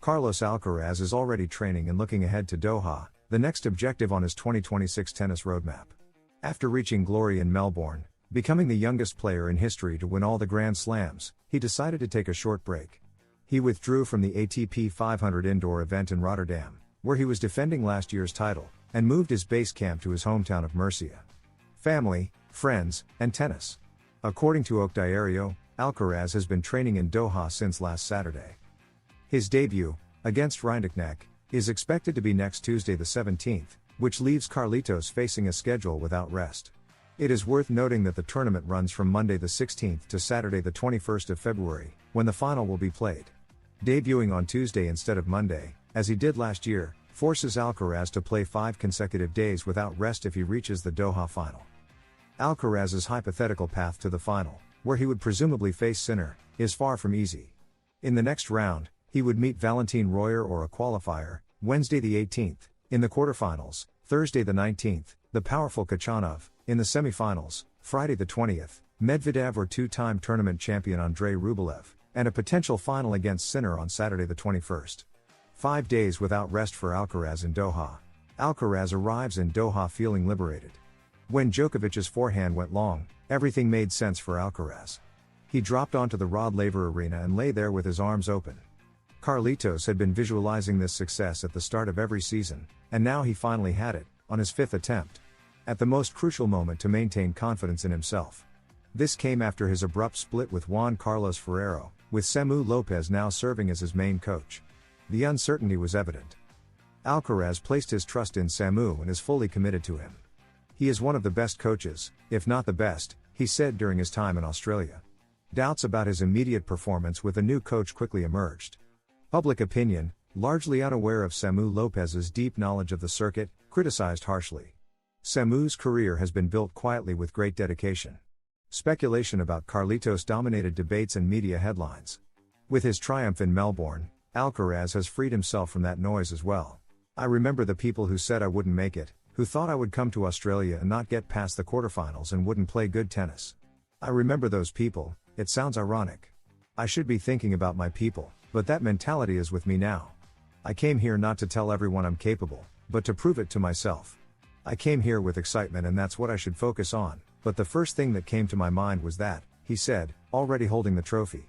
Carlos Alcaraz is already training and looking ahead to Doha, the next objective on his 2026 tennis roadmap. After reaching glory in Melbourne, becoming the youngest player in history to win all the Grand Slams, he decided to take a short break. He withdrew from the ATP 500 indoor event in Rotterdam, where he was defending last year's title, and moved his base camp to his hometown of Murcia. Family, friends, and tennis. According to Ok Diario, Alcaraz has been training in Doha since last Saturday. His debut, against Rinderknecht, is expected to be next Tuesday the 17th, which leaves Carlitos facing a schedule without rest. It is worth noting that the tournament runs from Monday the 16th to Saturday the 21st of February, when the final will be played. Debuting on Tuesday instead of Monday, as he did last year, forces Alcaraz to play 5 consecutive days without rest if he reaches the Doha final. Alcaraz's hypothetical path to the final, where he would presumably face Sinner, is far from easy. In the next round, he would meet Valentin Royer or a qualifier, Wednesday the 18th, in the quarterfinals, Thursday the 19th, the powerful Kachanov, in the semifinals, Friday the 20th, Medvedev or two-time tournament champion Andrei Rublev, and a potential final against Sinner on Saturday the 21st. 5 days without rest for Alcaraz in Doha. Alcaraz arrives in Doha feeling liberated. When Djokovic's forehand went long, everything made sense for Alcaraz. He dropped onto the Rod Laver Arena and lay there with his arms open. Carlitos had been visualizing this success at the start of every season, and now he finally had it, on his 5th attempt. At the most crucial moment to maintain confidence in himself. This came after his abrupt split with Juan Carlos Ferrero, with Samu Lopez now serving as his main coach. The uncertainty was evident. Alcaraz placed his trust in Samu and is fully committed to him. He is one of the best coaches, if not the best, he said during his time in Australia. Doubts about his immediate performance with a new coach quickly emerged. Public opinion, largely unaware of Samu Lopez's deep knowledge of the circuit, criticized harshly. Samu's career has been built quietly with great dedication. Speculation about Carlitos dominated debates and media headlines. With his triumph in Melbourne, Alcaraz has freed himself from that noise as well. I remember the people who said I wouldn't make it, who thought I would come to Australia and not get past the quarterfinals and wouldn't play good tennis. I remember those people. It sounds ironic. I should be thinking about my people, but that mentality is with me now. I came here not to tell everyone I'm capable, but to prove it to myself. I came here with excitement and that's what I should focus on, but the first thing that came to my mind was that, he said, already holding the trophy.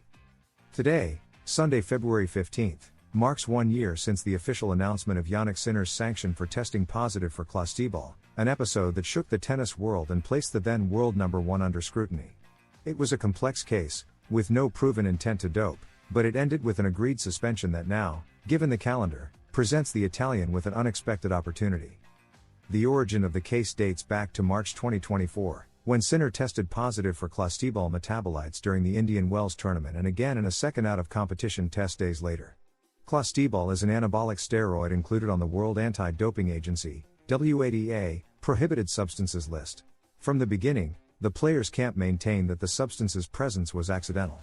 Today, Sunday, February 15th, marks 1 year since the official announcement of Jannik Sinner's sanction for testing positive for clostebol, an episode that shook the tennis world and placed the then world number 1 under scrutiny. It was a complex case, with no proven intent to dope, but it ended with an agreed suspension that now, given the calendar, presents the Italian with an unexpected opportunity. The origin of the case dates back to March 2024, when Sinner tested positive for clostebol metabolites during the Indian Wells tournament and again in a second out-of-competition test days later. Clostebol is an anabolic steroid included on the World Anti-Doping Agency, WADA, prohibited substances list. From the beginning, the players' camp maintained that the substance's presence was accidental.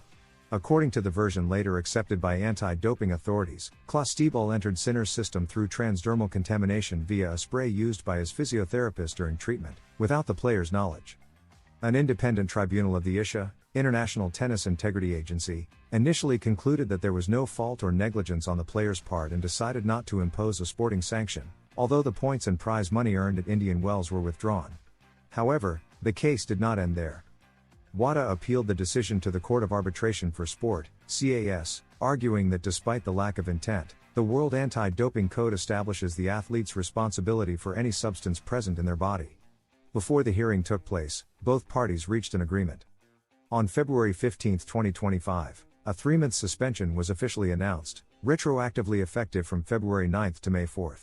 According to the version later accepted by anti-doping authorities, clostebol entered Sinner's system through transdermal contamination via a spray used by his physiotherapist during treatment, without the player's knowledge. An independent tribunal of the ISHA, International Tennis Integrity Agency, initially concluded that there was no fault or negligence on the player's part and decided not to impose a sporting sanction, although the points and prize money earned at Indian Wells were withdrawn. However, the case did not end there. WADA appealed the decision to the Court of Arbitration for Sport, CAS, arguing that despite the lack of intent, the World Anti-Doping Code establishes the athlete's responsibility for any substance present in their body. Before the hearing took place, both parties reached an agreement. On February 15, 2025, a 3-month suspension was officially announced, retroactively effective from February 9 to May 4.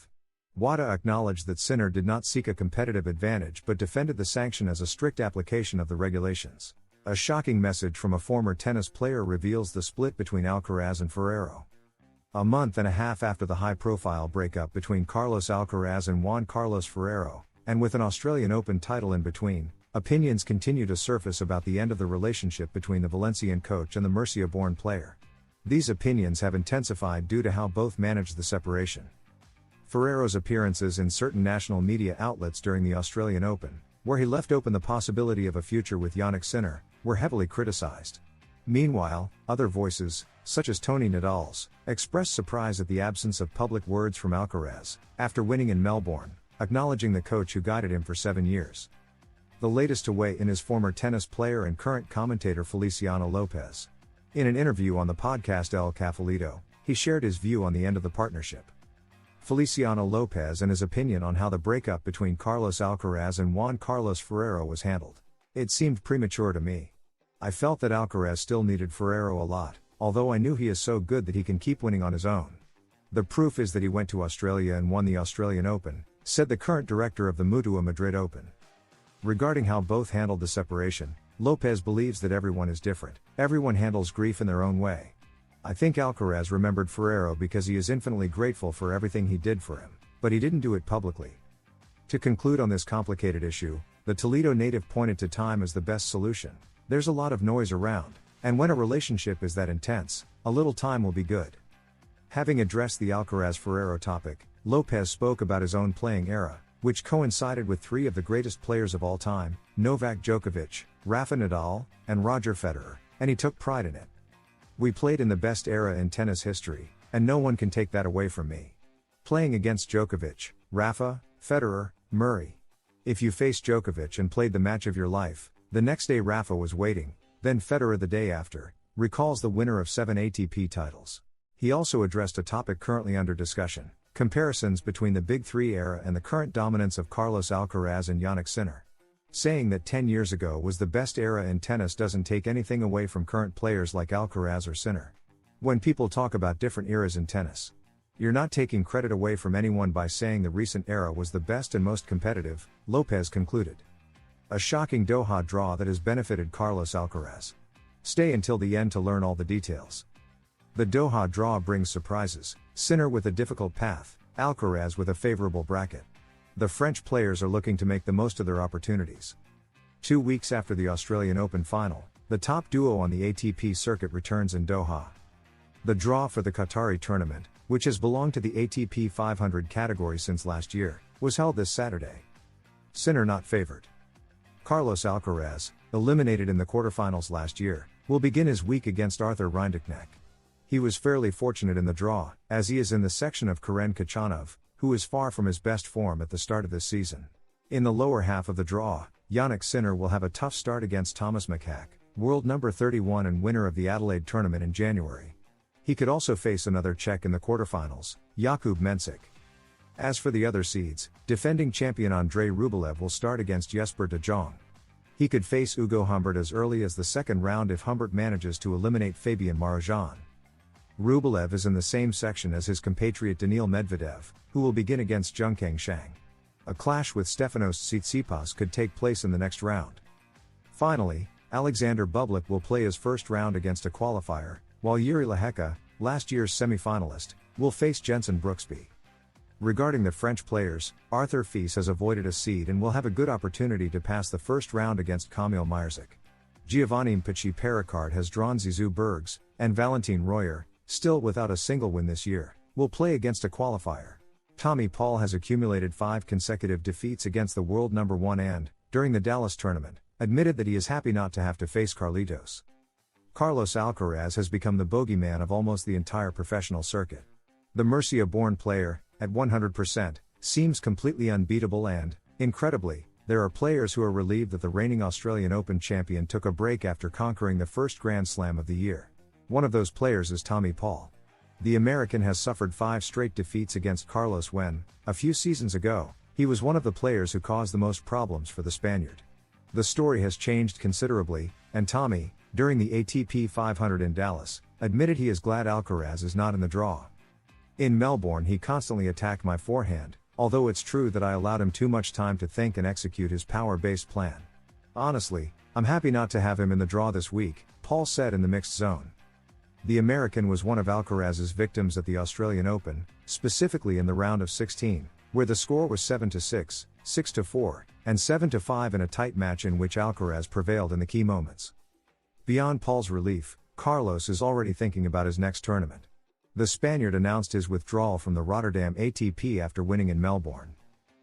WADA acknowledged that Sinner did not seek a competitive advantage but defended the sanction as a strict application of the regulations. A shocking message from a former tennis player reveals the split between Alcaraz and Ferrero. A month and a half after the high-profile breakup between Carlos Alcaraz and Juan Carlos Ferrero, and with an Australian Open title in between, opinions continue to surface about the end of the relationship between the Valencian coach and the Murcia-born player. These opinions have intensified due to how both managed the separation. Ferrero's appearances in certain national media outlets during the Australian Open, where he left open the possibility of a future with Jannik Sinner, were heavily criticized. Meanwhile, other voices, such as Tony Nadal's, expressed surprise at the absence of public words from Alcaraz, after winning in Melbourne, acknowledging the coach who guided him for 7 years. The latest to weigh in is former tennis player and current commentator Feliciano Lopez. In an interview on the podcast El Cafelito, he shared his view on the end of the partnership. Feliciano Lopez and his opinion on how the breakup between Carlos Alcaraz and Juan Carlos Ferrero was handled. It seemed premature to me. I felt that Alcaraz still needed Ferrero a lot, although I knew he is so good that he can keep winning on his own. The proof is that he went to Australia and won the Australian Open, said the current director of the Mutua Madrid Open. Regarding how both handled the separation, Lopez believes that everyone is different, everyone handles grief in their own way. I think Alcaraz remembered Ferrero because he is infinitely grateful for everything he did for him, but he didn't do it publicly. To conclude on this complicated issue, the Toledo native pointed to time as the best solution. There's a lot of noise around, and when a relationship is that intense, a little time will be good. Having addressed the Alcaraz-Ferrero topic, Lopez spoke about his own playing era, which coincided with 3 of the greatest players of all time, Novak Djokovic, Rafa Nadal, and Roger Federer, and he took pride in it. We played in the best era in tennis history, and no one can take that away from me. Playing against Djokovic, Rafa, Federer, Murray. If you faced Djokovic and played the match of your life, the next day Rafa was waiting, then Federer the day after, recalls the winner of 7 ATP titles. He also addressed a topic currently under discussion, comparisons between the Big Three era and the current dominance of Carlos Alcaraz and Jannik Sinner. Saying that 10 years ago was the best era in tennis doesn't take anything away from current players like Alcaraz or Sinner. When people talk about different eras in tennis, you're not taking credit away from anyone by saying the recent era was the best and most competitive, Lopez concluded. A shocking Doha draw that has benefited Carlos Alcaraz. Stay until the end to learn all the details. The Doha draw brings surprises, Sinner with a difficult path, Alcaraz with a favorable bracket. The French players are looking to make the most of their opportunities. 2 weeks after the Australian Open final, the top duo on the ATP circuit returns in Doha. The draw for the Qatari tournament, which has belonged to the ATP 500 category since last year, was held this Saturday. Sinner not favored. Carlos Alcaraz, eliminated in the quarterfinals last year, will begin his week against Arthur Rinderknecht. He was fairly fortunate in the draw, as he is in the section of Karen Khachanov, who is far from his best form at the start of this season. In the lower half of the draw, Jannik Sinner will have a tough start against Thomas Macaque, world number 31 and winner of the Adelaide tournament in January. He could also face another Czech in the quarterfinals, Jakub Mensik. As for the other seeds, defending champion Andrei Rublev will start against Jesper de Jong. He could face Ugo Humbert as early as the second round if Humbert manages to eliminate Fabian Marozsan. Rublev is in the same section as his compatriot Daniil Medvedev, who will begin against Zhengkang Shang. A clash with Stefanos Tsitsipas could take place in the next round. Finally, Alexander Bublik will play his first round against a qualifier, while Yuri Lehecka, last year's semi-finalist, will face Jenson Brooksby. Regarding the French players, Arthur Fils has avoided a seed and will have a good opportunity to pass the first round against Kamil Mierzik. Giovanni Mpchi-Perricard has drawn Zizou Bergs, and Valentin Royer, still without a single win this year, will play against a qualifier. Tommy Paul has accumulated 5 consecutive defeats against the world number 1 and, during the Dallas tournament, admitted that he is happy not to have to face Carlitos. Carlos Alcaraz has become the bogeyman of almost the entire professional circuit. The Murcia-born player, at 100%, seems completely unbeatable and, incredibly, there are players who are relieved that the reigning Australian Open champion took a break after conquering the first Grand Slam of the year. One of those players is Tommy Paul. The American has suffered 5 straight defeats against Carlos when, a few seasons ago, he was one of the players who caused the most problems for the Spaniard. The story has changed considerably, and Tommy, during the ATP 500 in Dallas, admitted he is glad Alcaraz is not in the draw. In Melbourne he constantly attacked my forehand, although it's true that I allowed him too much time to think and execute his power-based plan. Honestly, I'm happy not to have him in the draw this week, Paul said in the mixed zone. The American was one of Alcaraz's victims at the Australian Open, specifically in the round of 16, where the score was 7-6, 6-4, and 7-5 in a tight match in which Alcaraz prevailed in the key moments. Beyond Paul's relief, Carlos is already thinking about his next tournament. The Spaniard announced his withdrawal from the Rotterdam ATP after winning in Melbourne.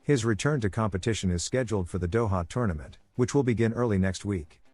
His return to competition is scheduled for the Doha tournament, which will begin early next week.